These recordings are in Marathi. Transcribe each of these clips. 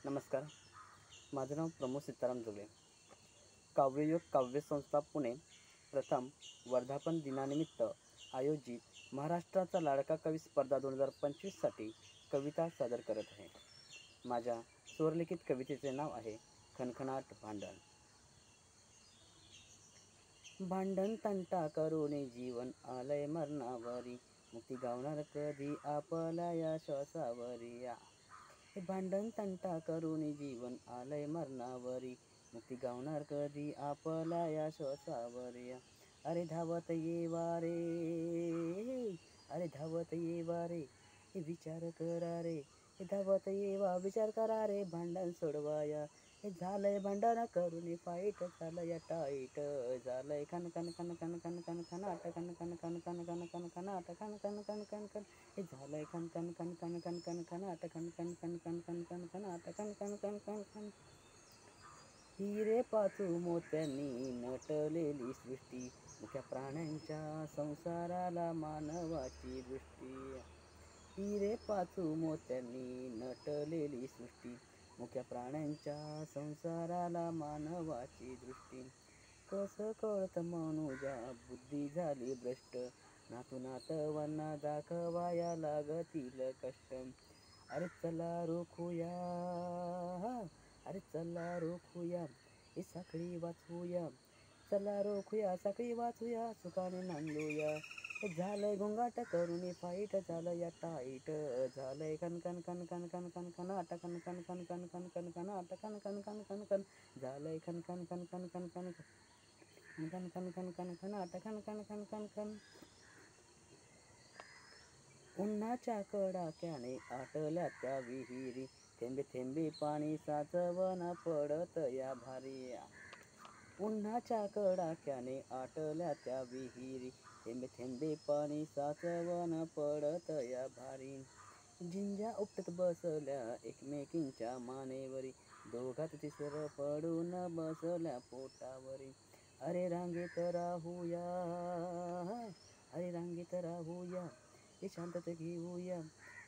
नमस्कार. माझं नाव प्रमोद सीताराम जोगळे. काव्ययोग काव्य संस्था पुणे प्रथम वर्धापन दिनानिमित्त आयोजित महाराष्ट्राचा लाडका कवी स्पर्धा 2025साठी कविता सादर करत आहे. माझ्या स्वरलिखित कवितेचे नाव आहे खणखणाट भांडण. भांडण तंटा करून जीवन आलय मरणावरी, मुक्ती गावणार कधी आपल्या या श्वासावरी. हे भांडण तंटा करून जीवन आलय मरणावरी, मुक्ती गावणार कधी आपल्या या श्वासावरी. अरे धावत येवा रे, अरे धावत येवा रे, हे विचार करा रे, हे धावत येवा विचार करा रे, भांडण सोडवाया. हे झालंय भांडण करून फाईट, झालंय टाईट, झालंय खन खन खन खन खन खन खनाट, खन खन खन खन खन खन खनाट, खन खन खन खन खन. हे झालंय खन खन खन खन खन खन खनाट, खन खन खन खन खन खन खनाट, खन खन खन खन खन. हिरे पाचू मोत्यांनी नटलेली सृष्टी, मुक्या प्राण्यांच्या संसाराला मानवाची दृष्टी. हिरे पाचू मोत्यांनी नटलेली सृष्टी, मुक्या प्राण्यांच्या संसाराला मानवाची दृष्टी. कसं कळत मनुजा बुद्धी झाली भ्रष्ट, नातू नातवांना दाखवाया लागतील कष्ट. अरे चला रोखूया, अरे चला रोखूया, ही साखळी वाचवूया, चला रोखूया साखळी वाचूया, सुखाने नांदूया. झालंय गोंगाट करून फाईट, झालंय टाईट, झालंय खन खन खन खन खन खन खनाट, खन खन खन खन खन खन खनाट, खन खन खन खन खन. झालंय खन खन खन खन खन खन खन खन खन खन खनाट, खन खन खन खन खन. उन्हाच्या कडाक्याने आटल्या त्या विहिरी, थेंबे थेंबे पाणी साचवण पडत या भारी. उन्हाच्या कडाक्याने आटल्या त्या विहिरी, थेंबे थेंबे पाणी साचवण पडत या भारी. झिंज्या उपटत बसल्या एकमेकींच्या मानेवरी, दोघात तिसर पडून बसल्या पोटावरी. अरे रांगेत राहूया, अरे रांगेत राहूया, हे शांतता घेऊया,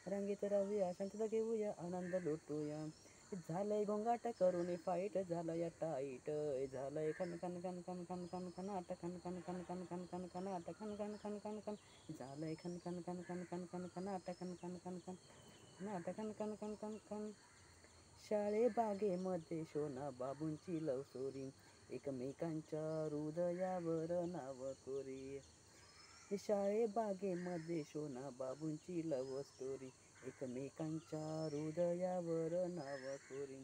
रांगेत राहूया शांतता घेऊया, आनंद लुटूया. झालंय गोंगाट करून फाईट, झालंय टाईट, झालंय खन खन खन खन खन खन खनाट, खन खन खन खन खन खन खनाट, खन खन खन खन खन. झालंय खन खन खन खन खन खन खनाट, खन खन खन खन खनाट, खन खन खन खन खन. शाळेबागेमध्ये शोना बाबूंची लव स्टोरी, एकमेकांच्या हृदयावर नाव कोरी. शाळेबागेमध्ये शोना बाबूंची लव स्टोरी, एकमेकांच्या हृदयावर नाव कोरी.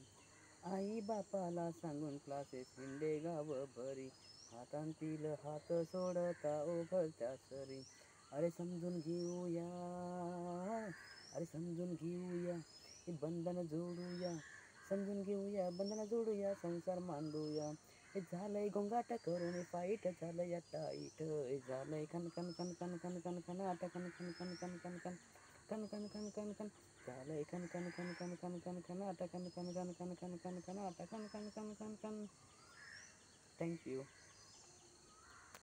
आई बापाला सांगून क्लासेस हिंडे गाव भरी, हातांतील हात सोडता ओघळत्या सरी. अरे समजून घेऊया, अरे समजून घेऊया, हे बंधन जोडूया, समजून घेऊया बंधन जोडूया, संसार मांडूया. हे झालंय गोंगाट करून फाईट, झालंय टाईट, झालंय खन खन खन खन खन खन खनाट, खन खन खन खन खन खन खन खन खन खन खन. झालंय खन खन खन खन खन खन खनाट, खन खन खन खन खन खन खनाट, खन खन खन खन खन. थँक्यू.